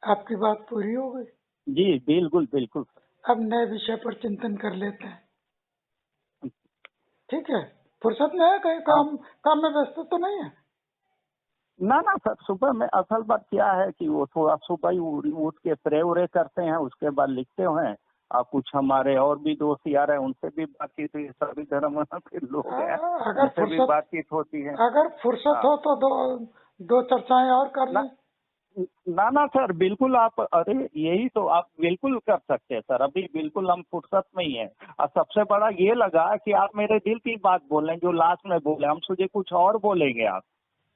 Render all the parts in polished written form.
आपकी बात पूरी हो गई। जी बिल्कुल बिल्कुल सर। अब नए विषय पर चिंतन कर लेते हैं। ठीक है, फुर्सत में है, कहीं हाँ, काम में व्यस्त तो नहीं है? ना ना सर, सुबह में असल बात क्या है कि वो थोड़ा सुबह ही उठ के प्रे उरे करते हैं, उसके बाद लिखते हैं। और कुछ हमारे और भी दोस्त यार हैं, उनसे भी बातचीत हुई, सभी धर्म के लोग हैं, अगर उनसे भी फुर्सत बातचीत होती है। अगर फुर्सत हाँ, हो तो दो चर्चाएं और कर ना लें। ना ना सर, बिल्कुल आप, अरे यही तो आप बिल्कुल कर सकते हैं सर, अभी बिल्कुल हम फुर्सत में ही हैं। और सबसे बड़ा ये लगा कि आप मेरे दिल की बात बोल रहे हैं, जो लास्ट में बोले, हम सोचे कुछ और बोलेंगे आप।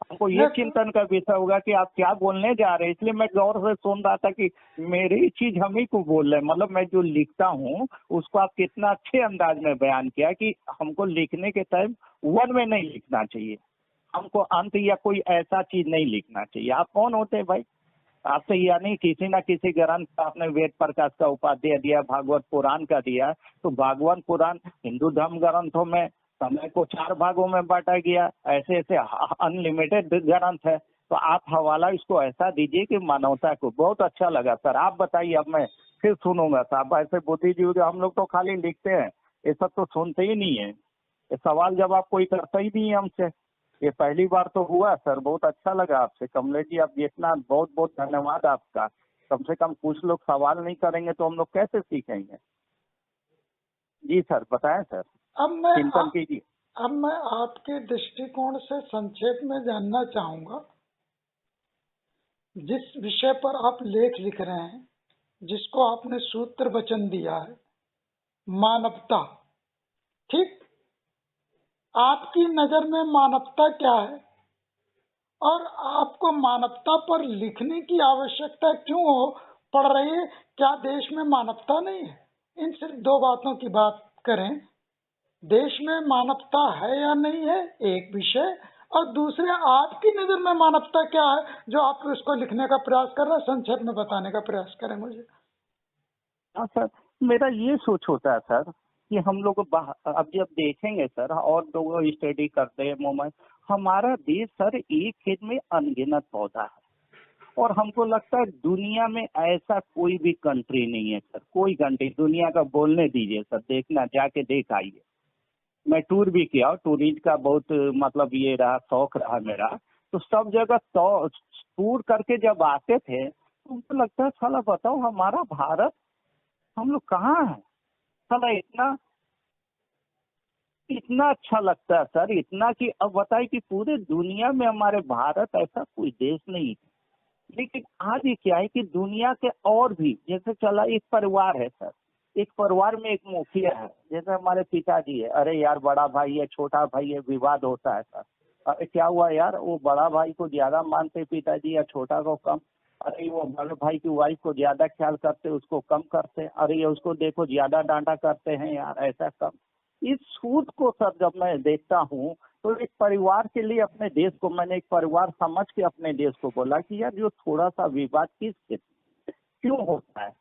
हमको ये नहीं, चिंतन का विषय होगा कि आप क्या बोलने जा रहे हैं, इसलिए मैं गौर से सुन रहा था कि मेरी चीज हम ही को बोल रहे हैं। मतलब मैं जो लिखता हूँ उसको आप कितना अच्छे अंदाज में बयान किया कि हमको लिखने के टाइम वन में नहीं लिखना चाहिए, हमको अंत या कोई ऐसा चीज नहीं लिखना चाहिए। आप कौन होते हैं भाई? आपसे यानी किसी न किसी ग्रंथ का आपने वेद प्रकाश का उपाध्याय दिया, भागवत पुराण का दिया। तो भागवत पुराण हिंदू धर्म ग्रंथों में समय को 4 भागों में बांटा गया, ऐसे ऐसे अनलिमिटेड ग्रंथ है। तो आप हवाला इसको ऐसा दीजिए कि मानवता को। बहुत अच्छा लगा सर, आप बताइए, अब मैं फिर सुनूंगा साहब। ऐसे बुद्धिजीवी हम लोग तो खाली लिखते हैं, ये सब तो सुनते ही नहीं है, ये सवाल जवाब कोई करता ही नहीं है हमसे। ये पहली बार तो हुआ सर, बहुत अच्छा लगा आपसे कमलेश जी, आप जितना बहुत बहुत धन्यवाद आपका। कम से कम कुछ लोग सवाल नहीं करेंगे तो हम लोग कैसे सीखेंगे? जी सर, बताएं सर, अब मैं चिंतन कीजिए। अब मैं आपके दृष्टिकोण से संक्षेप में जानना चाहूंगा, जिस विषय पर आप लेख लिख रहे हैं, जिसको आपने सूत्र वचन दिया है, मानवता। ठीक, आपकी नजर में मानवता क्या है, और आपको मानवता पर लिखने की आवश्यकता क्यों हो पड़ रही है? क्या देश में मानवता नहीं है? इन सिर्फ दो बातों की बात करें, देश में मानवता है या नहीं है एक विषय, और दूसरे आपकी नजर में मानवता क्या है जो आप उसको लिखने का प्रयास कर रहे हैं। संक्षेप में बताने का प्रयास करें मुझे। हाँ सर, मेरा ये सोच होता है सर कि हम लोग अब जब देखेंगे सर, और लोग स्टडी करते हैं मोमेंट, हमारा देश सर एक खेत में अनगिनत पौधा है। और हमको लगता है दुनिया में ऐसा कोई भी कंट्री नहीं है सर, कोई कंट्री दुनिया का, बोलने दीजिए सर, देखना जाके देख आइए। मैं टूर भी किया, टूरिस्ट का बहुत मतलब ये रहा, शौक रहा मेरा। तो सब जगह तो टूर करके जब आते थे तो हमको लगता है साला बताओ हमारा भारत, हम लोग कहाँ है साला, इतना इतना अच्छा लगता है सर, इतना कि अब बताइए कि पूरे दुनिया में हमारे भारत ऐसा कोई देश नहीं है। लेकिन आज ये क्या है कि दुनिया के और भी, जैसे चला एक परिवार है सर, एक परिवार में एक मुखिया है, जैसे हमारे पिताजी है, अरे यार बड़ा भाई है छोटा भाई है, विवाद होता है सर। अरे क्या हुआ यार, वो बड़ा भाई को ज्यादा मानते पिताजी या छोटा को कम? अरे वो बड़े भाई की वाइफ को ज्यादा ख्याल करते, उसको कम करते। अरे ये उसको देखो ज्यादा डांटा करते हैं यार, ऐसा कम। इस सूद को सर जब मैं देखता हूँ तो एक परिवार के लिए, अपने देश को, मैंने एक परिवार समझ के अपने देश को बोला कि यार जो थोड़ा सा विवाद किस क्यों होता है,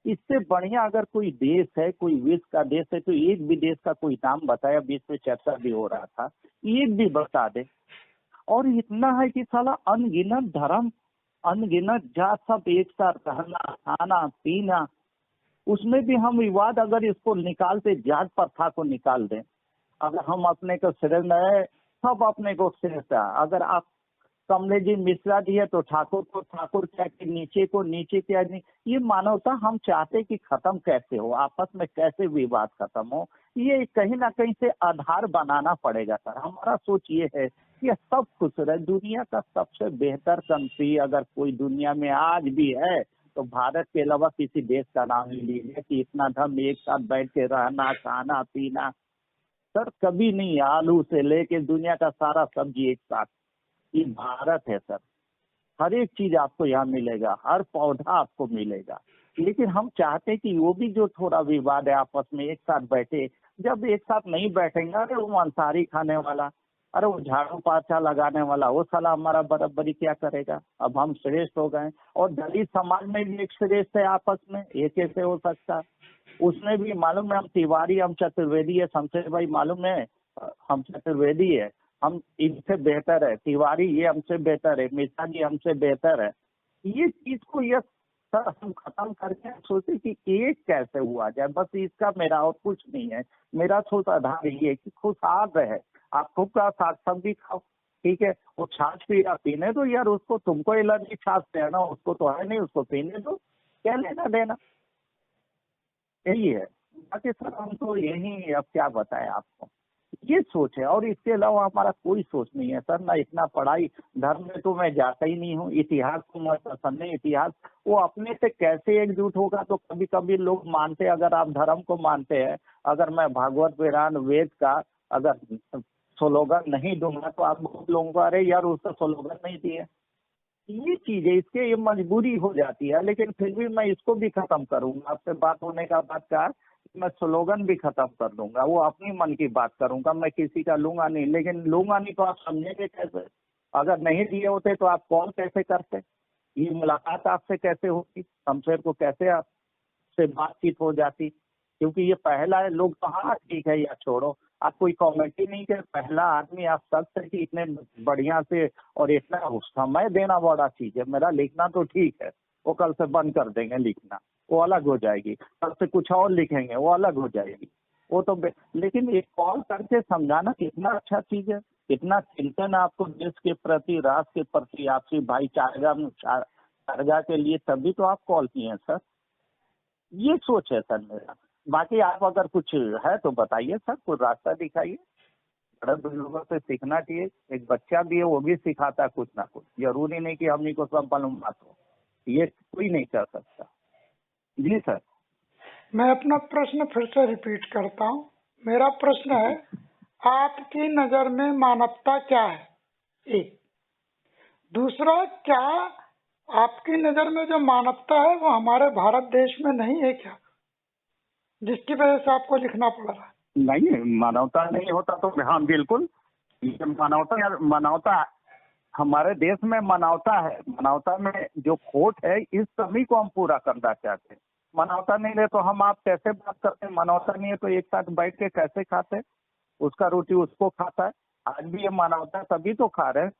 इससे बढ़िया अगर कोई देश है, कोई विश्व का देश है, तो एक भी देश का कोई नाम बताया, बीच में चर्चा भी हो रहा था, एक भी बता दे। और इतना है कि साला अनगिनत धर्म, अनगिनत जात, सब एक साथ रहना खाना पीना, उसमें भी हम विवाद अगर इसको निकालते, जात प्रथा को निकाल दें, अगर हम अपने को श्रेष्ठ है, सब अपने को श्रेष्ठ है। अगर आप कमलेश जी मिश्रा जी है तो ठाकुर को ठाकुर क्या कि नीचे को नीचे क्या नहीं, ये मानवता हम चाहते कि खत्म कैसे हो, आपस में कैसे विवाद खत्म हो, ये कहीं ना कहीं से आधार बनाना पड़ेगा सर। हमारा सोच ये है कि सब खुश रहे। दुनिया का सबसे बेहतर कंट्री अगर कोई दुनिया में आज भी है तो भारत के अलावा किसी देश का नाम ले लीजिए कि इतना धर्म एक साथ बैठ के रहना खाना पीना, सर कभी नहीं। आलू से लेके दुनिया का सारा सब्जी एक साथ, ये भारत है सर। हर एक चीज आपको यहाँ मिलेगा, हर पौधा आपको मिलेगा। लेकिन हम चाहते हैं कि वो भी जो थोड़ा विवाद है आपस में एक साथ बैठे। जब एक साथ नहीं बैठेंगे, अरे वो मांसाहारी खाने वाला, अरे वो झाड़ू पाछा लगाने वाला, वो साला हमारा बराबरी क्या करेगा? अब हम श्रेष्ठ हो गए, और दलित समाज में भी एक श्रेष्ठ है आपस में, ये कैसे हो सकता? उसमें भी मालूम है हम तिवारी, हम चतुर्वेदी है, शमशेर भाई मालूम है, हम चतुर्वेदी है, हम इनसे बेहतर है, तिवारी ये हमसे बेहतर है, मिश्रा जी हमसे बेहतर है। ये चीज को ये सर हम खत्म करके सोचे कि एक कैसे हुआ जाए, बस इसका मेरा और कुछ नहीं है। मेरा सोच आधार ये है कि खुशहाल रहे। आप खूब का साग सब्जी खाओ, ठीक है, वो छाछ पीने दो यार, उसको तुमको एलर्जी छाछ से है ना, उसको तो है नहीं, उसको पीने दो, क्या लेना देना, यही है। बाकी सर हम तो यही, अब क्या बताएं आपको, ये सोच है और इसके अलावा हमारा कोई सोच नहीं है सर। ना इतना पढ़ाई, धर्म में तो मैं जाता ही नहीं हूँ, इतिहास को मैं पसंद नहीं। इतिहास वो अपने से कैसे एकजुट होगा, तो कभी कभी लोग मानते हैं, अगर आप धर्म को मानते हैं, अगर मैं भागवत पुराण वेद का अगर स्लोगन नहीं दूंगा तो आप बहुत लोगों को अरे यार उसका स्लोगन नहीं दिए, ये चीज है, इसके ये मजबूरी हो जाती है। लेकिन फिर भी मैं इसको भी खत्म करूंगा, आपसे बात होने का बाद का मैं स्लोगन भी खत्म कर दूंगा, वो अपनी मन की बात करूंगा, मैं किसी का लूंगा नहीं। लेकिन लूंगा नहीं तो आप समझेंगे कैसे? अगर नहीं दिए होते तो आप कॉल कैसे करते, ये मुलाकात आपसे कैसे होती, हमसे को कैसे आपसे बातचीत हो जाती? क्योंकि ये पहला है, लोग तो हाँ ठीक है या छोड़ो, आप कोई कॉमेंट ही नहीं कर, पहला आदमी आप शख्स है कि इतने बढ़िया से और इतना समय देना बड़ा चीज है। मेरा लिखना तो ठीक है, वो कल से बंद कर देंगे लिखना, वो अलग हो जाएगी, कल से कुछ और लिखेंगे, वो अलग हो जाएगी, वो तो लेकिन एक कॉल करके समझाना कितना अच्छा चीज है, कितना चिंतन है आपको देश के प्रति, राष्ट्र के प्रति, आपसी भाईचारा के लिए, तभी तो आप कॉल किए हैं सर। ये सोच है सर मेरा। बाकी आप अगर कुछ है तो बताइए सर, कोई रास्ता दिखाइए। बड़े बुजुर्गों से सीखना चाहिए, एक बच्चा भी है वो भी सिखाता है कुछ ना कुछ, जरूरी नहीं कि हमनी को सब मालूमात हो, ये कोई नहीं कर सकता। जी सर। मैं अपना प्रश्न फिर से रिपीट करता हूँ। मेरा प्रश्न है, आपकी नजर में मानवता क्या है? एक। दूसरा, क्या आपकी नजर में जो मानवता है वो हमारे भारत देश में नहीं है क्या, जिसकी वजह से आपको लिखना पड़ रहा है? नहीं, मानवता नहीं होता तो हाँ बिल्कुल, ये मानवता हमारे देश में मानवता है। मानवता में जो खोट है इस सभी को हम पूरा करना चाहते हैं। मानवता नहीं है तो हम आप कैसे बात करते हैं? मानवता नहीं है तो एक साथ बैठ के कैसे खाते हैं? उसका रोटी उसको खाता है। आज भी ये मानवता तभी तो खा रहे हैं।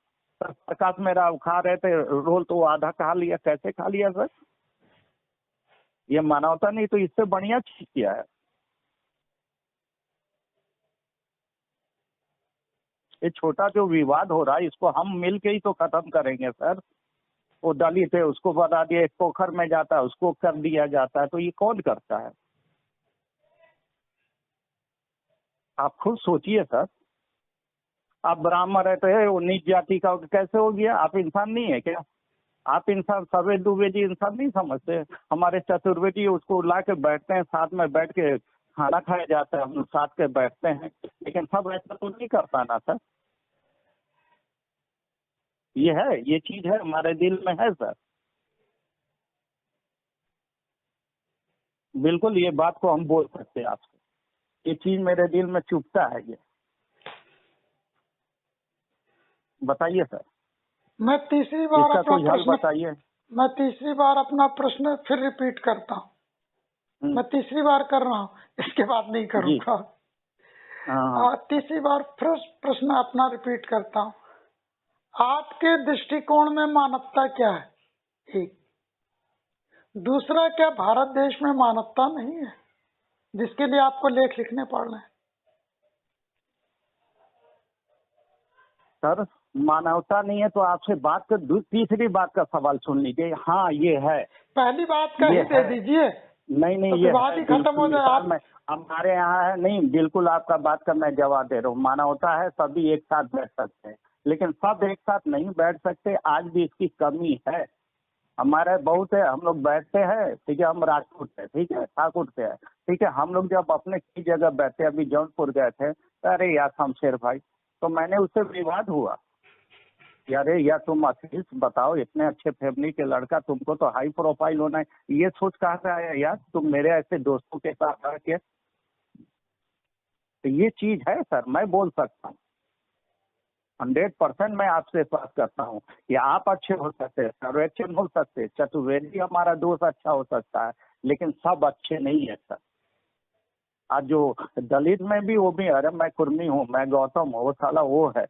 सर प्रकाश मेरा खा रहे थे रोल तो वो आधा खा लिया, कैसे खा लिया सर? ये मानवता नहीं तो इससे बढ़िया चीज क्या है? ये छोटा जो विवाद हो रहा है इसको हम मिल के ही तो खत्म करेंगे सर। वो दलित है उसको बता दिया, एक पोखर में जाता है उसको कर दिया जाता है, तो ये कौन करता है? आप खुद सोचिए सर। आप ब्राह्मण रहते हैं वो नीच जाति का कैसे हो गया? आप इंसान नहीं है क्या? आप इंसान, सर्वे द्विवेदी इंसान नहीं समझते? हमारे चतुर्वेदी उसको ला के बैठते हैं, साथ में बैठ के खाना खाया जाता है, हम लोग साथ के बैठते हैं, लेकिन सब ऐसा तो नहीं करता ना सर। ये है, ये चीज है हमारे दिल में है सर। बिल्कुल ये बात को हम बोल सकते हैं आपसे, ये चीज मेरे दिल में चुभता है। ये बताइए सर, मैं तीसरी बार इसका अपना कोई हल प्रश्न बताइए। मैं तीसरी बार अपना प्रश्न फिर रिपीट करता हूँ। मैं तीसरी बार कर रहा हूँ, इसके बाद नहीं जी करूँगा। हाँ तीसरी बार फिर प्रश्न अपना रिपीट करता हूँ। आपके दृष्टिकोण में मानवता क्या है? एक। दूसरा, क्या भारत देश में मानवता नहीं है जिसके लिए आपको लेख लिखने पड़ रहे हैं? सर, मानवता नहीं है तो आपसे बात कर तीसरी बात का सवाल सुन लीजिए। हाँ ये है, पहली बात का ये ही दे है। दीजिए, नहीं तो ये विवाद है ही खत्म हो जाए। आप में हमारे यहाँ है नहीं, बिल्कुल आपका बात का मैं जवाब दे रहा हूँ। मानवता है, सभी एक साथ बैठ सकते हैं, लेकिन सब एक साथ नहीं बैठ सकते, आज भी इसकी कमी है। हमारे बहुत है, हम लोग बैठते हैं, ठीक है, हम राजपूत है, ठीक है, ठाकुर से है, ठीक है, हम लोग जब अपने की जगह बैठते, अभी जौनपुर गए थे, अरे यार शमशेर भाई, तो मैंने उससे विवाद हुआ, यार यार तुम अखिलेश बताओ, इतने अच्छे फैमिली के लड़का, तुमको तो हाई प्रोफाइल होना है, ये सोच कहाँ से आया यार? तुम मेरे ऐसे दोस्तों के साथ आके, तो ये चीज है सर, मैं बोल सकता हूँ 100% मैं आपसे बात करता हूँ कि आप अच्छे हो सकते हैं, सर्वेक्षण हो सकते हैं, चतुर्वेदी हमारा दोस्त अच्छा हो सकता है, लेकिन सब अच्छे नहीं है सर। आज जो दलित में भी वो भी, अरे मैं कुर्मी हूँ, मैं गौतम हूँ, वो साला वो है,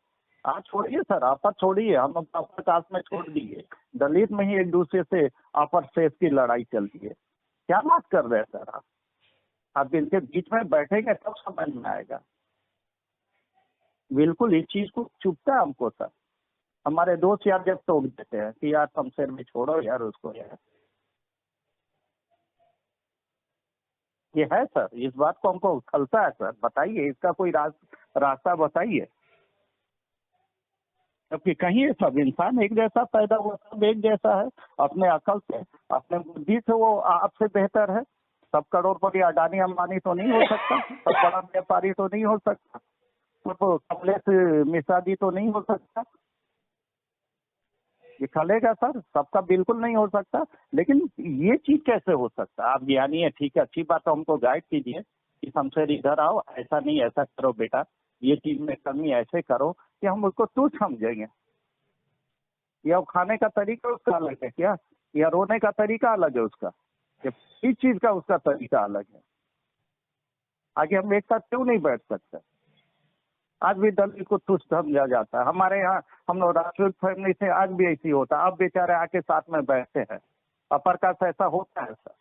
आप छोड़िए सर, अपर छोड़िए, हम अपर कास्ट में छोड़ दिए, दलित में ही एक दूसरे से अपर शेष की लड़ाई चलती है। क्या बात कर रहे हैं सर आप इनके बीच में बैठेंगे तब समझ में आएगा। बिल्कुल इस चीज को चुभता है हमको सर। हमारे दोस्त यार जब टोक देते हैं कि यार शमशेर में छोड़ो यार उसको यार, ये है सर, इस बात को हमको उछलता है सर। बताइए इसका कोई रास्ता बताइए। जबकि कहीं ये सब इंसान एक जैसा पैदा हुआ, सब एक जैसा है, अपने अकल से अपने बुद्धि से वो आपसे बेहतर है। सब करोड़पति अडानी अंबानी तो नहीं हो सकता, सब बड़ा व्यापारी तो नहीं हो सकता, तो कमलेश मिश्रा जी तो नहीं हो सकता। ये चलेगा सर, सबका बिल्कुल नहीं हो सकता। लेकिन ये चीज कैसे हो सकता? आप ज्ञानी है, ठीक है, अच्छी बात है, हमको गाइड कीजिए कि शमशेर इधर आओ, ऐसा नहीं ऐसा करो बेटा, ये चीज में कमी ऐसे करो कि हम उसको तुच्छ समझेंगे। या खाने का तरीका उसका अलग है क्या, या रोने का तरीका अलग है उसका, या इस चीज का उसका तरीका अलग है। आगे हम एक साथ क्यों नहीं बैठ सकते? आज भी दलित को तुच्छ समझा जाता है। हमारे यहाँ हम लोग राजपूत फैमिली से आज भी ऐसी होता है, अब बेचारे आके साथ में बैठते हैं। अपर कास्ट ऐसा होता है सर।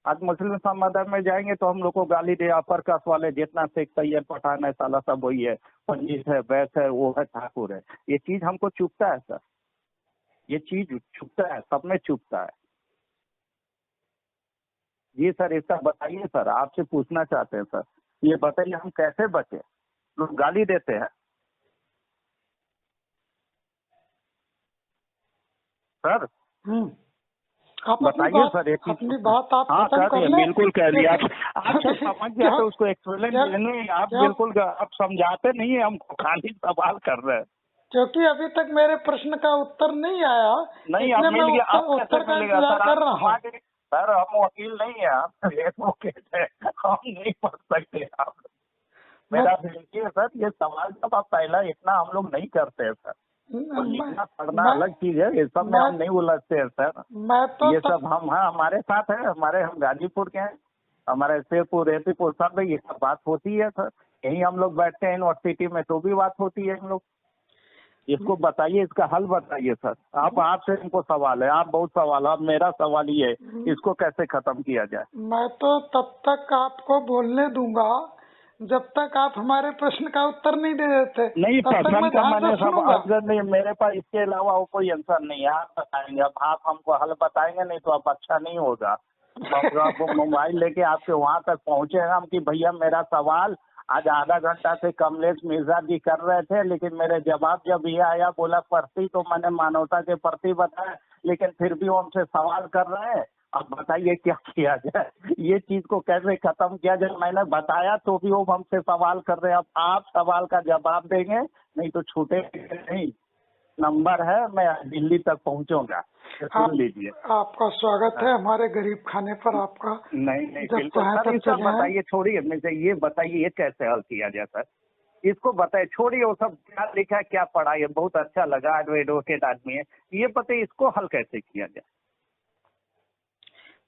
आज मुस्लिम समुदाय में जाएंगे तो हम लोग को गाली दे, अपर कास्ट वाले जितना शेख सैयद पठान है साला सब वही है, पंडित है, वैस है, वो है, ठाकुर है। ये चीज हमको चुभता है सर, ये चीज चुभता है, सब में चुभता है। जी सर, इसका बताइए सर, आपसे पूछना चाहते हैं सर, ये बताइए हम कैसे बचे? लोग गाली देते हैं सर। आप बताइए सर एक अपनी बात आप हाँ खत्म कर कर दिए, लें। बिल्कुल कह दिया आप क्योंकि- सब समझ गए तो उसको एक्सप्लेन नहीं, आप क्या- बिल्कुल आप समझाते नहीं है हमको, खाली सवाल कर रहे हैं। क्योंकि अभी तक मेरे प्रश्न का उत्तर नहीं आया, नहीं इसलिए अब मैं मिल गया, अब उत्तर कैसे का मिलेगा इंतजार सर? कर आप रहा हूँ। सर हम वकील नहीं है, आप एडवोकेट है, हम नहीं पढ़ सकते आप। मेरा विनती है सर, ये सवाल जब आप पहला इतना हम लोग नहीं करते हैं सर, तो लिखना पढ़ना अलग चीज है, ये सब में हम नहीं उलझते हैं सर। मैं तो ये सब हम, हाँ हमारे साथ है, हम गाजीपुर के हैं, हमारे शेरपुर रेतीपुर सब में ये सब बात होती है सर। यहीं हम लोग बैठते हैं यूनिवर्सिटी में तो भी बात होती है हम लोग। इसको बताइए, इसका हल बताइए सर। आपसे हमको सवाल है, आप बहुत सवाल, अब मेरा सवाल ये है, इसको कैसे खत्म किया जाए? मैं तो तब तक आपको बोलने दूंगा जब तक आप हमारे प्रश्न का उत्तर नहीं दे देते। नहीं, तब तक मैं प्रश्न का ध्यान मैंने से सब सुनूंगा। आंसर नहीं, मेरे पास इसके अलावा वो कोई आंसर नहीं है। आप बताएंगे, अब आप हमको हल बताएंगे नहीं तो अब अच्छा नहीं होगा। आप मोबाइल लेके आपके वहां तक पहुंचे हम कि भैया मेरा सवाल आज आधा घंटा से कमलेश मिर्जा जी कर रहे थे, लेकिन मेरे जवाब जब ये आया, बोला प्रति, तो मैंने मानवता के प्रति बताया, लेकिन फिर भी वो हमसे सवाल कर रहे हैं। अब बताइए क्या किया जाए, ये चीज को कैसे खत्म किया जाए? मैंने बताया तो भी वो हमसे सवाल कर रहे हैं। अब आप सवाल का जवाब देंगे, नहीं तो छूटे नहीं। नंबर है, मैं दिल्ली तक पहुंचूंगा, सुन लीजिए। आपका स्वागत है हमारे गरीब खाने पर। आपका नहीं जब बिल्कुल चाहे सर, तब इसका चले आएं। बताइए, छोड़िए मुझे ये बताइए ये कैसे हल किया जाए सर? इसको बताइए, छोड़िए वो सब क्या लिखा है क्या पढ़ा है, बहुत अच्छा लगा, एडवोकेट आदमी है, ये बताइए इसको हल कैसे किया जाए?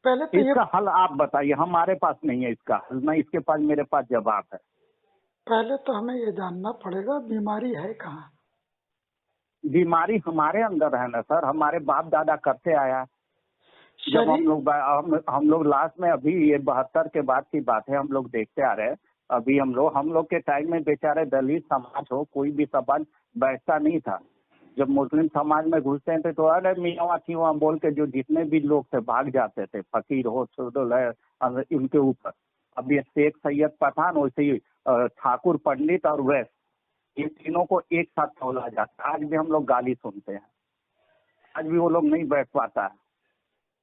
पहले तो इसका हल आप बताइए, हमारे पास नहीं है इसका हल, ना इसके पास मेरे पास जवाब है। पहले तो हमें ये जानना पड़ेगा बीमारी है कहाँ। बीमारी हमारे अंदर है ना सर, हमारे बाप दादा करते आया। जब हम लोग लास्ट में, अभी ये 72 के बाद की बात है, हम लोग देखते आ रहे हैं। अभी हम लोग के टाइम में बेचारे दलित समाज हो, कोई भी समाज बैठता नहीं था। जब मुस्लिम समाज में घुसते थे तो अरे मियाँ वहाँ बोल के जो जितने भी लोग थे भाग जाते थे, फकीर हो, सुडल है, इनके ऊपर। अब ये शेख सैयद पठान, वैसे ही ठाकुर, पंडित और वैस, इन तीनों को एक साथ तोला जाता है। आज भी हम लोग गाली सुनते हैं, आज भी वो लोग नहीं बैठ पाता है।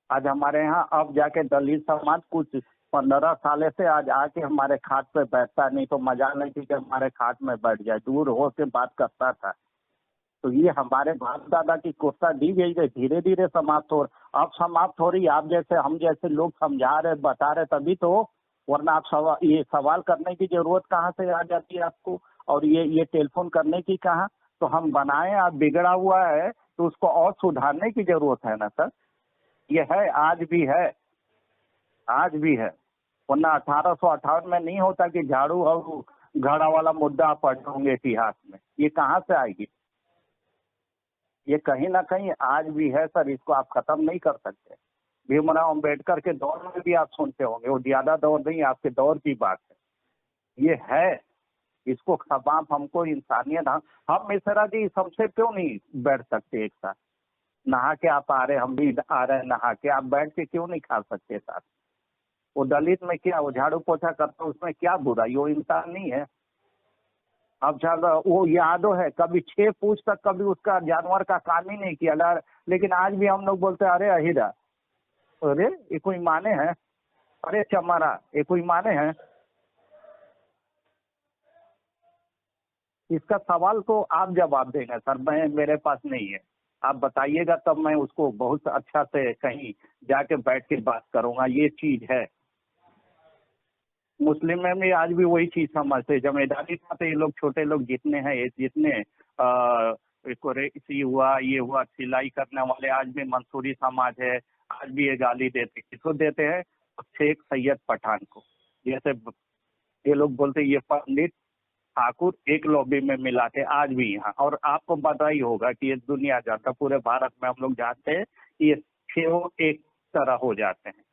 आज हमारे यहाँ अब जाके दलित समाज कुछ 15 साल से आज आके हमारे खाट पे बैठता, नहीं तो मजा नहीं थी कि हमारे खाट में बैठ जाए, दूर हो के बात करता था। तो ये हमारे बाप दादा की कोसा दी गई है, धीरे धीरे समाप्त हो, अब समाप्त हो रही। आप जैसे हम जैसे लोग समझा रहे, बता रहे तभी तो, वरना आप ये सवाल करने की जरूरत कहाँ से आ जाती है आपको, और ये टेलीफोन करने की कहाँ? तो हम बनाए, आप बिगड़ा हुआ है तो उसको और सुधारने की जरूरत है ना सर। ये है, आज भी है, आज भी है। वरना 1858 में नहीं होता कि झाड़ू और घड़ा वाला मुद्दा पढ़े होंगे इतिहास में, ये कहाँ से आएगी? ये कहीं ना कहीं आज भी है सर, इसको आप खत्म नहीं कर सकते। भीमराव अंबेडकर के दौर में भी आप सुनते होंगे, वो ज्यादा दौर नहीं, आपके दौर की बात है। ये है, इसको आप हमको इंसानियत, हम मिश्रा जी सबसे क्यों नहीं बैठ सकते एक साथ? नहा के आप आ रहे, हम भी आ रहे हैं नहा के, आप बैठ के क्यों नहीं खा सकते साथ? वो दलित में क्या, वो झाड़ू पोछा करता है, उसमें क्या बुराई? वो इंसान नहीं है? अब चलो वो यादव है, कभी 6 पूछ तक कभी उसका जानवर का काम ही नहीं किया, लेकिन आज भी हम लोग बोलते हैं अरे अहिरा, अरे ये कोई माने हैं? अरे चमारा, ये कोई माने हैं? इसका सवाल तो आप जवाब देंगे सर, मैं, मेरे पास नहीं है। आप बताइएगा तब मैं उसको बहुत अच्छा से कहीं जाके बैठ के बात करूंगा। ये चीज है, मुस्लिम में भी आज भी वही चीज समझते। जब मैदानी था तो ये लोग छोटे लोग जितने हैं, ये जितने कुरैशी हुआ, ये हुआ, सिलाई करने वाले, आज भी मंसूरी समाज है, आज भी ये गाली देते, किसको देते हैं? शेख सैयद पठान को। जैसे ये लोग बोलते ये पंडित ठाकुर एक लॉबी में मिलाते आज भी यहाँ। और आपको पता ही होगा कि ये दुनिया जानता, पूरे भारत में हम लोग जानते हैं कि ये छह एक तरह हो जाते हैं,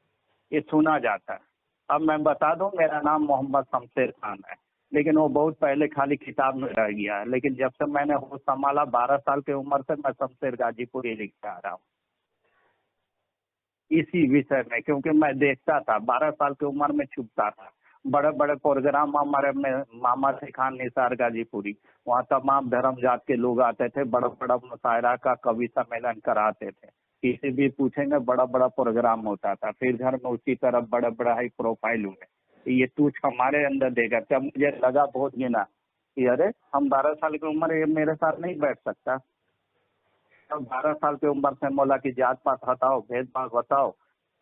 ये सुना जाता है। अब मैं बता दूं, मेरा नाम मोहम्मद शमशेर खान है, लेकिन वो बहुत पहले खाली किताब में रह गया है। लेकिन जब से मैंने होश संभाला 12 साल की उम्र से मैं शमशेर गाजीपुरी लिखते आ रहा हूँ इसी विषय में, क्योंकि मैं देखता था 12 साल की उम्र में छुपता था। बड़े बड़े प्रोग्राम हमारे में मामा थे खान निसार गाजीपुरी, वहाँ तमाम धर्म जात के लोग आते थे, बड़ा बड़ा मुशायरा का कवि सम्मेलन कराते थे। किसी भी पूछेंगे, बड़ा बड़ा प्रोग्राम होता था। फिर घर में उसी तरह बड़े बड़ा हाई प्रोफाइल हुए। ये तूछ हमारे अंदर देगा। तब मुझे लगा बहुत गिना कि अरे हम 12 साल की उम्र, ये मेरे साथ नहीं बैठ सकता। तब 12 साल की उम्र से मौला की जात पात हटाओ, भेदभाव हटाओ,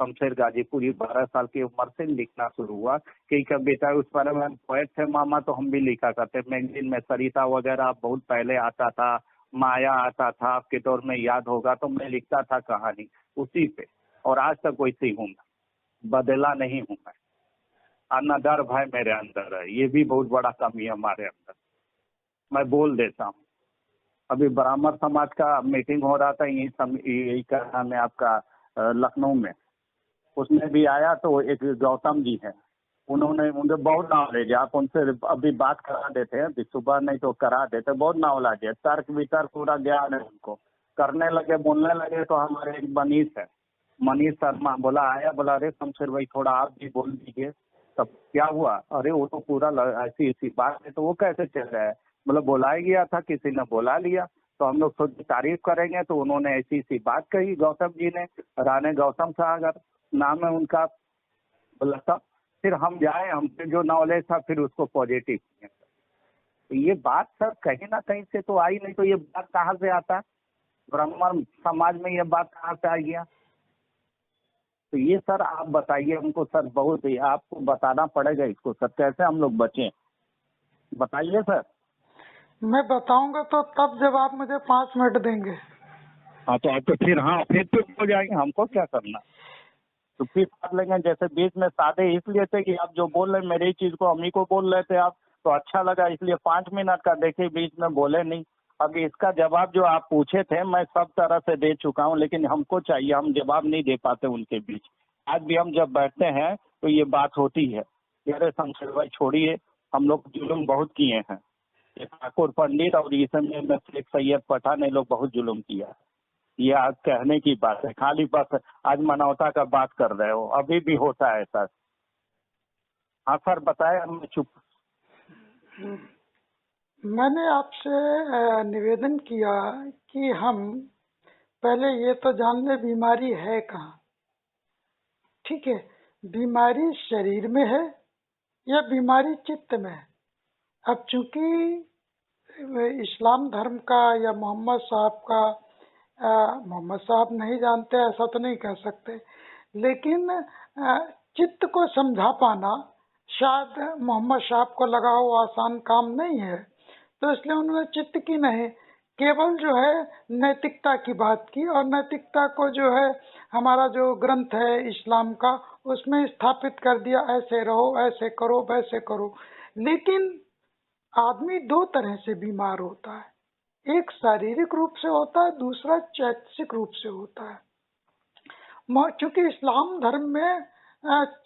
शमशेर गाजीपुरी 12 साल की उम्र से लिखना शुरू हुआ। कई कविता उस पर में पोएट थे मामा, तो हम भी लिखा करते। मैगजीन में सरिता वगैरह बहुत पहले आता था, माया आता था, आपके दौर में याद होगा, तो मैं लिखता था कहानी उसी पे। और आज तक वैसे ही हूँ, बदला नहीं हूँ मैं। अन्नदार भाई मेरे अंदर है, ये भी बहुत बड़ा कमी है हमारे अंदर। मैं बोल देता हूँ। अभी ब्राह्मण समाज का मीटिंग हो रहा था, यही का नाम है आपका लखनऊ में, उसमें भी आया। तो एक गौतम जी है, उन्होंने, मुझे बहुत नॉलेज है, आप उनसे अभी बात करा देते हैं, अभी सुबह नहीं तो करा देते, बहुत नॉलेज है, तर्क वितर्क पूरा ज्ञान है उनको। करने लगे, बोलने लगे, तो हमारे एक मनीष है, मनीष शर्मा, बोला आया, बोला अरे शमशेर भाई थोड़ा आप भी बोल दीजिए। तब क्या हुआ, अरे वो तो पूरा ऐसी ऐसी बात है, तो वो कैसे चल रहा है? मतलब बोला गया था, किसी ने बोला लिया, तो हम लोग थोड़ी तारीफ करेंगे। तो उन्होंने ऐसी ऐसी बात कही गौतम जी ने, राणे गौतम सागर नाम है उनका। बोला तब फिर हम जाए, हमसे जो नॉलेज था फिर उसको पॉजिटिव किया। तो ये बात सर कहीं ना कहीं से तो आई, नहीं तो ये बात कहाँ से आता? ब्राह्मण समाज में ये बात कहाँ से आ गया? तो ये सर आप बताइए हमको सर, बहुत ही आपको बताना पड़ेगा इसको सर, कैसे हम लोग बचें, बताइए सर। मैं बताऊंगा तो तब जब आप मुझे 5 मिनट देंगे। हाँ तो आपको फिर, हाँ फिर तो हो जाएंगे, हमको क्या करना, तो फिर कर लेंगे। जैसे बीच में सादे इसलिए थे कि आप जो बोल रहे मेरी चीज को हम ही को बोल रहे थे आप, तो अच्छा लगा इसलिए 5 मिनट का देखे, बीच में बोले नहीं। अभी इसका जवाब जो आप पूछे थे मैं सब तरह से दे चुका हूँ, लेकिन हमको चाहिए, हम जवाब नहीं दे पाते उनके बीच। आज भी हम जब बैठते हैं तो ये बात होती है, अरे शमशेर भाई छोड़िए, हम लोग जुल्म बहुत किए हैं, ये ठाकुर पंडित और इस समय में शेख सैयद पठान ने लोग बहुत जुल्म किया। ये आज कहने की बात है, खाली बस आज मानवता का बात कर रहे हो, अभी भी होता है सर। हाँ सर बताए, हम चुप। मैंने आपसे निवेदन किया कि हम पहले ये तो जान ले बीमारी है कहाँ। ठीक है, बीमारी शरीर में है या बीमारी चित्त में है? अब चूंकि इस्लाम धर्म का या मोहम्मद साहब का, मोहम्मद साहब नहीं जानते ऐसा तो नहीं कह सकते, लेकिन चित्त को समझा पाना शायद मोहम्मद साहब को लगा हो आसान काम नहीं है, तो इसलिए उन्होंने चित्त की नहीं, केवल जो है नैतिकता की बात की। और नैतिकता को जो है हमारा जो ग्रंथ है इस्लाम का, उसमें स्थापित कर दिया, ऐसे रहो, ऐसे करो, वैसे करो। लेकिन आदमी 2 तरह से बीमार होता है। एक शारीरिक रूप से होता है, दूसरा चैतसिक रूप से होता है। क्योंकि इस्लाम धर्म में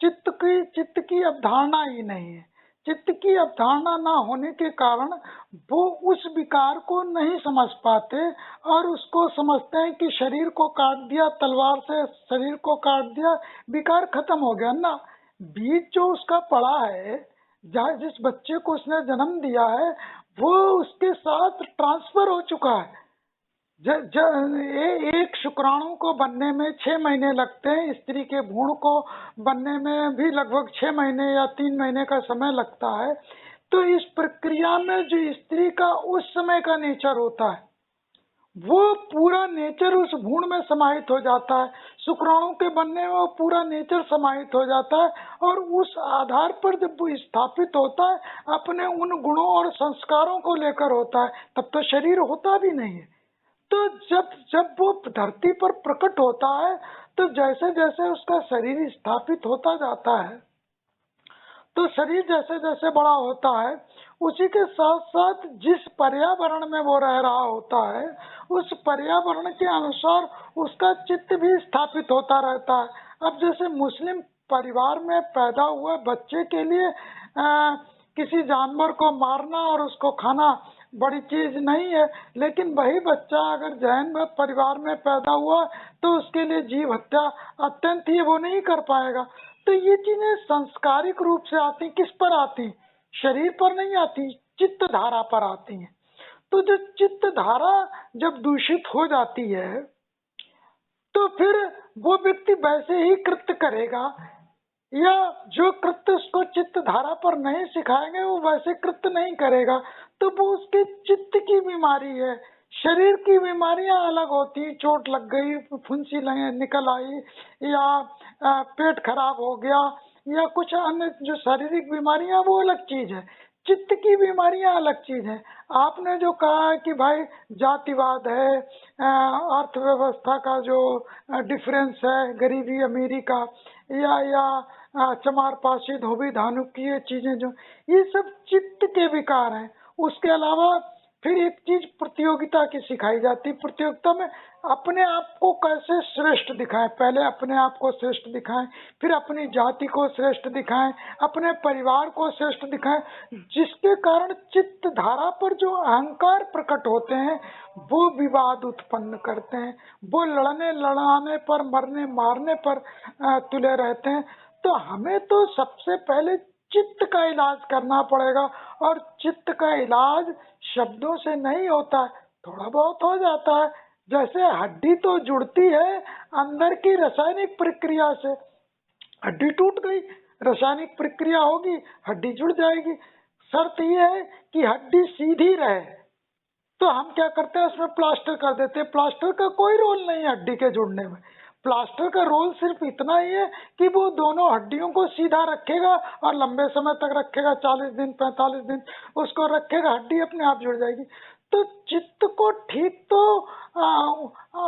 चित्त की अवधारणा ही नहीं है। चित्त की अवधारणा ना होने के कारण वो उस विकार को नहीं समझ पाते और उसको समझते हैं कि शरीर को काट दिया, तलवार से शरीर को काट दिया, विकार खत्म हो गया ना। बीज जो उसका पड़ा है, जहाँ जिस बच्चे को उसने जन्म दिया है, वो उसके साथ ट्रांसफर हो चुका है। एक शुक्राणु को बनने में 6 महीने लगते हैं, स्त्री के भ्रूण को बनने में भी लगभग 6 महीने या 3 महीने का समय लगता है। तो इस प्रक्रिया में जो स्त्री का उस समय का नेचर होता है, वो पूरा नेचर उस भ्रूण में समाहित हो जाता है। शुक्राणु के बनने में वो पूरा नेचर समाहित हो जाता है और उस आधार पर जब वो स्थापित होता है, अपने उन गुणों और संस्कारों को लेकर होता है। तब तो शरीर होता भी नहीं है। तो जब जब वो धरती पर प्रकट होता है, तो जैसे जैसे उसका शरीर स्थापित होता जाता है, तो शरीर जैसे जैसे बड़ा होता है, उसी के साथ साथ जिस पर्यावरण में वो रह रहा होता है, उस पर्यावरण के अनुसार उसका चित्त भी स्थापित होता रहता है। अब जैसे मुस्लिम परिवार में पैदा हुए बच्चे के लिए किसी जानवर को मारना और उसको खाना बड़ी चीज नहीं है, लेकिन वही बच्चा अगर जैन परिवार में पैदा हुआ तो उसके लिए जीव हत्या अत्यंत ही वो नहीं कर पाएगा। तो ये चीजें संस्कारिक रूप से आती, किस पर आती? शरीर पर नहीं आती, चित्त धारा पर आती हैं। तो जो चित्त धारा जब दूषित हो जाती है, तो फिर वो व्यक्ति वैसे ही कृत्य करेगा, या जो कृत्य उसको चित्त धारा पर नहीं सिखाएंगे वो वैसे कृत्य नहीं करेगा। तो वो उसके चित्त की बीमारी है। शरीर की बीमारियां अलग होती, चोट लग गई, फुंसी निकल आई, या पेट खराब हो गया, या कुछ अन्य जो शारीरिक बीमारियां, वो अलग चीज है। चित्त की बीमारियां अलग चीज है। आपने जो कहा है कि भाई जातिवाद है, अर्थव्यवस्था का जो डिफरेंस है, गरीबी अमीरी का, या चमार पाशी धोबी धानुक की ये चीजें, जो ये सब चित्त के विकार हैं। उसके अलावा फिर एक चीज प्रतियोगिता की सिखाई जाती। प्रतियोगिता में अपने आप को कैसे श्रेष्ठ दिखाएं, पहले अपने आप को श्रेष्ठ दिखाएं, फिर अपनी जाति को श्रेष्ठ दिखाएं, अपने परिवार को श्रेष्ठ दिखाएं, जिसके कारण चित्त धारा पर जो अहंकार प्रकट होते हैं वो विवाद उत्पन्न करते हैं, वो लड़ने लड़ाने पर, मरने मारने पर तुले रहते हैं। तो हमें तो सबसे पहले चित्त का इलाज करना पड़ेगा, और चित्त का इलाज शब्दों से नहीं होता, थोड़ा बहुत हो जाता है। जैसे हड्डी तो जुड़ती है अंदर की रासायनिक प्रक्रिया से, हड्डी टूट गई, रासायनिक प्रक्रिया होगी, हड्डी जुड़ जाएगी। शर्त यह है कि हड्डी सीधी रहे। तो हम क्या करते हैं, उसमें प्लास्टर कर देते हैं। प्लास्टर का कोई रोल नहीं है हड्डी के जुड़ने में। प्लास्टर का रोल सिर्फ इतना ही है कि वो दोनों हड्डियों को सीधा रखेगा और लंबे समय तक रखेगा, 40 दिन 45 दिन उसको रखेगा, हड्डी अपने आप जुड़ जाएगी। तो चित्त को ठीक तो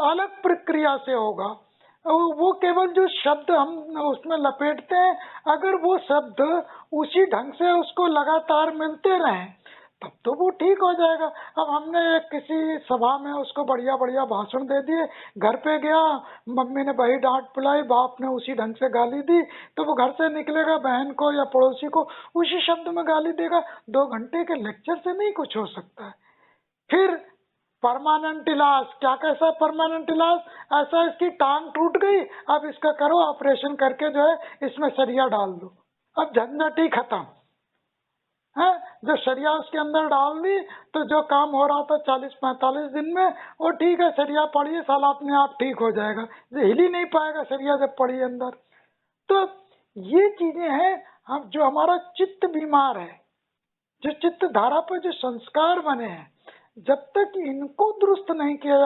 अलग प्रक्रिया से होगा। वो केवल जो शब्द हम उसमें लपेटते हैं, अगर वो शब्द उसी ढंग से उसको लगातार मिलते रहें, तब तो वो ठीक हो जाएगा। अब हमने एक किसी सभा में उसको बढ़िया बढ़िया भाषण दे दिए, घर पे गया, मम्मी ने वही डांट पिलाई, बाप ने उसी ढंग से गाली दी, तो वो घर से निकलेगा, बहन को या पड़ोसी को उसी शब्द में गाली देगा। 2 घंटे के लेक्चर से नहीं कुछ हो सकता है। फिर परमानेंट इलाज, क्या कैसा परमानेंट इलाज? ऐसा इसकी टांग टूट गई, अब इसका करो ऑपरेशन करके जो है इसमें सरिया डाल दो, अब झंझट ही खत्म है। जो सरिया उसके अंदर डाल दी, तो जो काम हो रहा था 40-45 दिन में, वो ठीक है, सरिया पड़ी है, साला अपने आप ठीक हो जाएगा। हिल ही नहीं पाएगा सरिया जब पड़ी अंदर। तो ये चीजें हैं, हम जो हमारा चित्त बीमार है, जो चित्त धारा पर जो संस्कार बने हैं, जब तक इनको दुरुस्त नहीं किया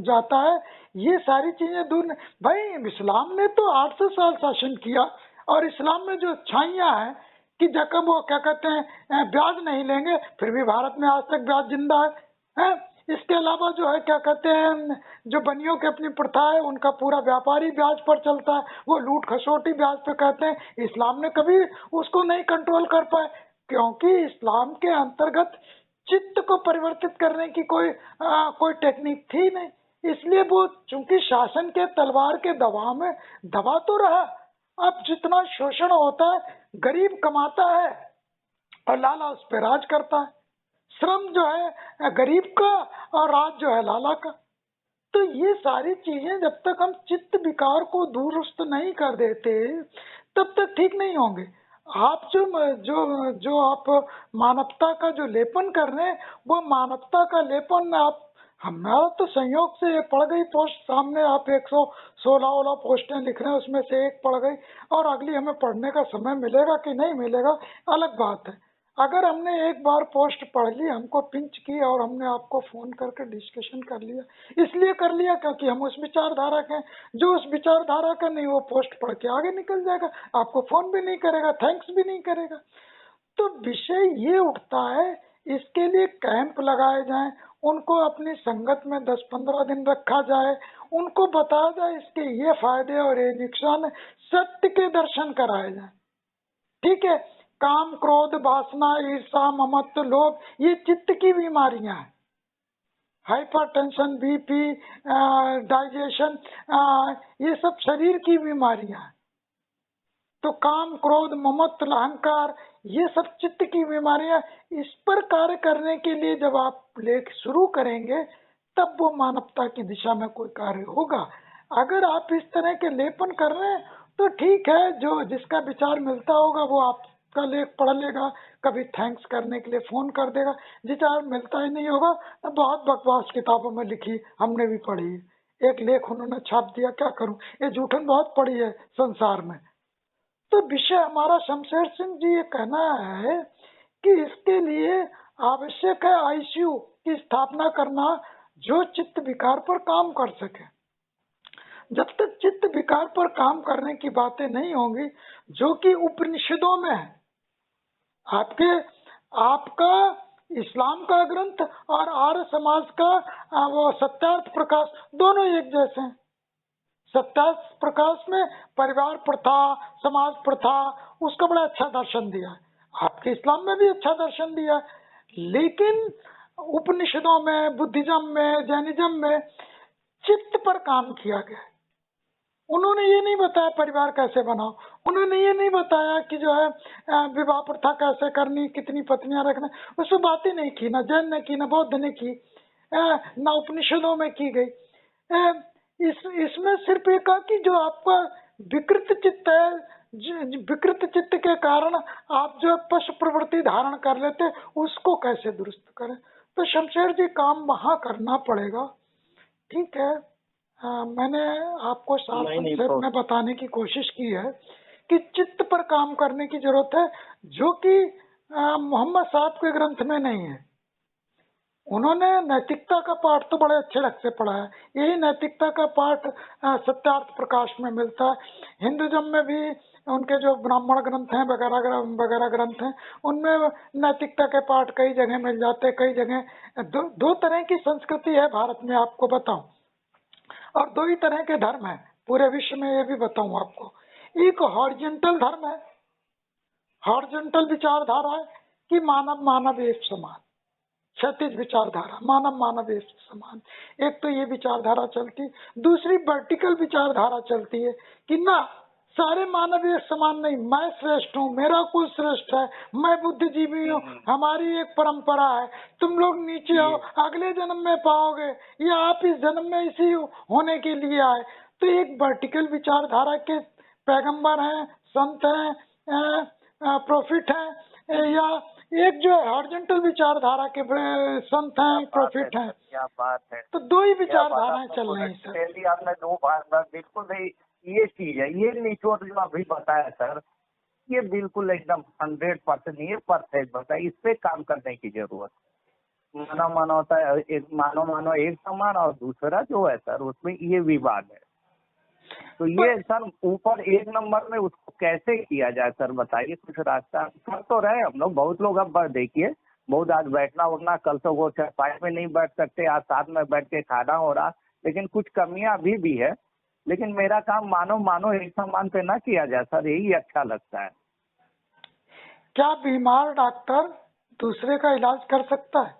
जाता है, ये सारी चीजें दूर नहीं। भाई इस्लाम ने तो 800 साल शासन किया, और इस्लाम में जो अच्छाइयाँ हैं कि जब वो क्या कहते हैं ब्याज नहीं लेंगे, फिर भी भारत में आज तक ब्याज जिंदा है। इसके अलावा जो है क्या कहते हैं, जो बनियों की अपनी प्रथा है, उनका पूरा व्यापारी ब्याज पर चलता है, वो लूट खसोटी ब्याज पे कहते हैं। इस्लाम ने कभी उसको नहीं कंट्रोल कर पाए, क्योंकि इस्लाम के अंतर्गत चित्त को परिवर्तित करने की कोई टेक्निक थी नहीं, इसलिए वो चूंकि शासन के तलवार के दबाव में दबा तो रहा। अब जितना शोषण होता है, गरीब कमाता है और लाला उस पर राज करता है। श्रम जो है गरीब का और राज जो है लाला का। तो ये सारी चीजें जब तक हम चित्त विकार को दुरुस्त नहीं कर देते तब तक ठीक नहीं होंगे। आप जो जो जो आप मानवता का जो लेपन कर रहे हैं, वो मानवता का लेपन आप, हमारा तो संयोग से ये पड़ गई पोस्ट सामने, आप 116 पोस्टें लिख रहे हैं, उसमें से एक पड़ गई, और अगली हमें पढ़ने का समय मिलेगा कि नहीं मिलेगा अलग बात है। अगर हमने एक बार पोस्ट पढ़ ली, हमको पिंच की और हमने आपको फोन करके डिस्कशन कर लिया, इसलिए कर लिया क्योंकि हम उस विचारधारा के हैं। जो उस विचारधारा का नहीं, वो पोस्ट पढ़ के आगे निकल जाएगा, आपको फोन भी नहीं करेगा, थैंक्स भी नहीं करेगा। तो विषय ये उठता है, इसके लिए कैंप लगाए जाएं, उनको अपनी संगत में 10-15 दिन रखा जाए, उनको बताया जाए इसके ये फायदे और ये नुकसान है, सत्य के दर्शन कराए जाए। ठीक है, काम, क्रोध, वासना, ईर्षा, ममत्व, लोभ, ये चित्त की बीमारियां हैं। हाइपरटेंशन, बीपी, डाइजेशन, ये सब शरीर की बीमारियां हैं। तो काम, क्रोध, ममत्व, अहंकार, ये सब चित्त की बीमारियां। इस पर कार्य करने के लिए जब आप लेख शुरू करेंगे, तब वो मानवता की दिशा में कोई कार्य होगा। अगर आप इस तरह के लेपन कर रहे हैं तो ठीक है, जो जिसका विचार मिलता होगा वो आपका लेख पढ़ लेगा, कभी थैंक्स करने के लिए फोन कर देगा। विचार मिलता ही नहीं होगा तो बहुत बकवास किताबों में लिखी, हमने भी पढ़ी। एक लेख उन्होंने छाप दिया, क्या करूं, ये जूठन बहुत पड़ी है संसार में। तो विषय हमारा शमशेर सिंह जी ये कहना है कि इसके लिए आवश्यक है आईसीयू की स्थापना करना, जो चित्त विकार पर काम कर सके। जब तक चित्त विकार पर काम करने की बातें नहीं होंगी, जो कि उपनिषदों में है, आपका इस्लाम का ग्रंथ और आर्य समाज का वो सत्यार्थ प्रकाश दोनों एक जैसे हैं। सत्यार्थ प्रकाश में परिवार प्रथा, समाज प्रथा, उसका बड़ा अच्छा दर्शन दिया है। आपके इस्लाम में भी अच्छा दर्शन दिया है, लेकिन उपनिषदों में, बुद्धिज्म में, जैनिज्म में चित्त पर काम किया गया। उन्होंने ये नहीं बताया परिवार कैसे बनाओ, उन्होंने ये नहीं बताया कि जो है विवाह प्रथा कैसे करनी, कितनी पत्नियां रखना, उस पर बात ही नहीं की, ना जैन ने की, ना बौद्ध ने की, ना उपनिषदों में की गई। इसमें सिर्फ ये कहा कि जो आपका विकृत चित्त है, विकृत चित्त के कारण आप जो पशु प्रवृत्ति धारण कर लेते, उसको कैसे दुरुस्त करें। तो शमशेर जी काम वहां करना पड़ेगा। ठीक है, मैंने आपको सार संक्षेप में बताने की कोशिश की है कि चित्त पर काम करने की जरूरत है, जो कि मोहम्मद साहब के ग्रंथ में नहीं है। उन्होंने नैतिकता का पाठ तो बड़े अच्छे ढंग से पढ़ा है, यही नैतिकता का पाठ सत्यार्थ प्रकाश में मिलता है। हिंदुइज्म में भी उनके जो ब्राह्मण ग्रंथ हैं वगैरह ग्रंथ हैं, उनमें नैतिकता के पाठ कई जगह मिल जाते हैं। कई जगह दो तरह की संस्कृति है भारत में, आपको बताऊं, और दो ही तरह के धर्म है पूरे विश्व में, ये भी बताऊं आपको। एक हॉरिजॉन्टल धर्म है, हॉरिजॉन्टल विचारधारा है कि मानव मानव एक समान, क्षैतिज विचारधारा, मानव मानव एक समान। एक तो ये विचारधारा चलती, दूसरी वर्टिकल विचारधारा चलती है कि ना, सारे मानव एक समान नहीं, मैं श्रेष्ठ हूँ, मेरा कुल श्रेष्ठ है, मैं बुद्धिजीवी हूँ, हमारी एक परंपरा है, तुम लोग नीचे आओ, अगले जन्म में पाओगे, या आप इस जन्म में इसी होने के लिए आए। तो एक वर्टिकल विचारधारा के पैगंबर हैं, संत हैं, प्रोफिट हैं, या एक जो हॉरिजॉन्टल विचारधारा के संत हैं, प्रोफिट हैं। क्या बात है, तो दो ही विचारधाराएं चल रही हैं सर। आपने दो बार बिल्कुल नहीं, ये चीज है, ये निचोड़ जो अभी बताया सर, ये बिल्कुल एकदम 100% ये परफेक्ट बताया। इस पे काम करने की जरूरत। मानव मानवता एक, मानव एक समान, और दूसरा जो है सर उसमें ये विवाद है। तो ये सर ऊपर एक नंबर में उसको कैसे किया जाए सर, बताइए कुछ रास्ता। कर तो रहे हम लोग, बहुत लोग, अब देखिए बहुत आज बैठना उठना, कल तो वो चाय में नहीं बैठ सकते, आज साथ में बैठ के खाना हो रहा, लेकिन कुछ कमियां अभी भी है। लेकिन मेरा काम मानो एक समान पे ना किया जाए सर, यही अच्छा लगता है। क्या बीमार डॉक्टर दूसरे का इलाज कर सकता है?